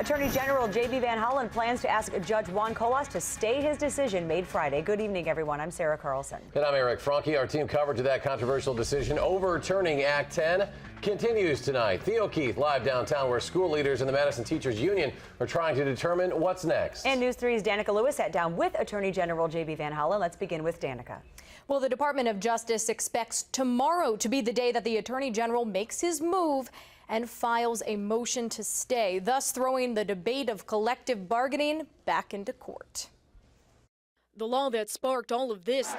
Attorney General J.B. Van Hollen plans to ask Judge Juan Colas to stay his decision made Friday. Good evening, everyone. I'm Sarah Carlson. And I'm Eric Franke. Our team coverage of that controversial decision overturning Act 10 continues tonight. Theo Keith live downtown where school leaders and the Madison Teachers Union are trying to determine what's next. And News 3's Dannika Lewis sat down with Attorney General J.B. Van Hollen. Let's begin with Dannika. Well, the Department of Justice expects tomorrow to be the day that the Attorney General makes his move and files a motion to stay, thus throwing the debate of collective bargaining back into court. The law that sparked all of this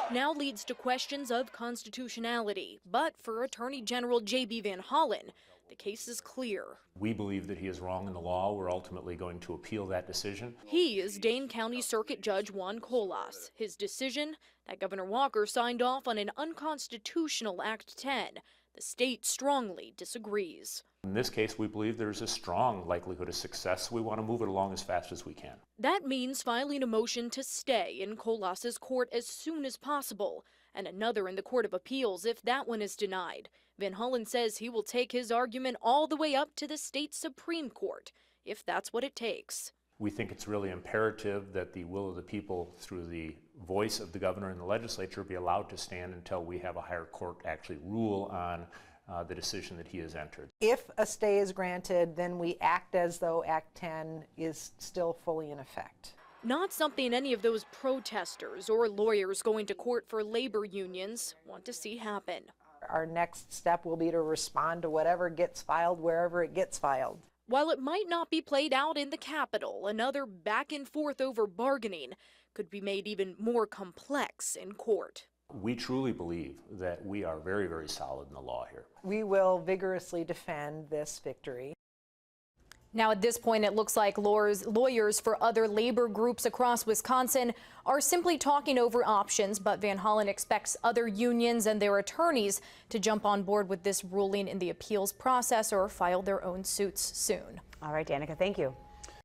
now leads to questions of constitutionality. But for Attorney General J.B. Van Hollen, the case is clear. We believe that he is wrong in the law. We're ultimately going to appeal that decision. He is Dane County Circuit Judge Juan Colas. His decision that Governor Walker signed off on an unconstitutional Act 10. The state strongly disagrees. In this case, we believe there's a strong likelihood of success. We want to move it along as fast as we can. That means filing a motion to stay in Colas's court as soon as possible, and another in the Court of Appeals if that one is denied. Van Hollen says he will take his argument all the way up to the state Supreme Court, if that's what it takes. We think it's really imperative that the will of the people, through the voice of the governor and the legislature, be allowed to stand until we have a higher court actually rule on the decision that he has entered. If a stay is granted, then we act as though Act 10 is still fully in effect. Not something any of those protesters or lawyers going to court for labor unions want to see happen. Our next step will be to respond to whatever gets filed wherever it gets filed. While it might not be played out in the Capitol, another back and forth over bargaining could be made even more complex in court. We truly believe that we are very, very solid in the law here. We will vigorously defend this victory. Now, at this point, it looks like lawyers for other labor groups across Wisconsin are simply talking over options, but Van Hollen expects other unions and their attorneys to jump on board with this ruling in the appeals process or file their own suits soon. All right, Dannika, thank you.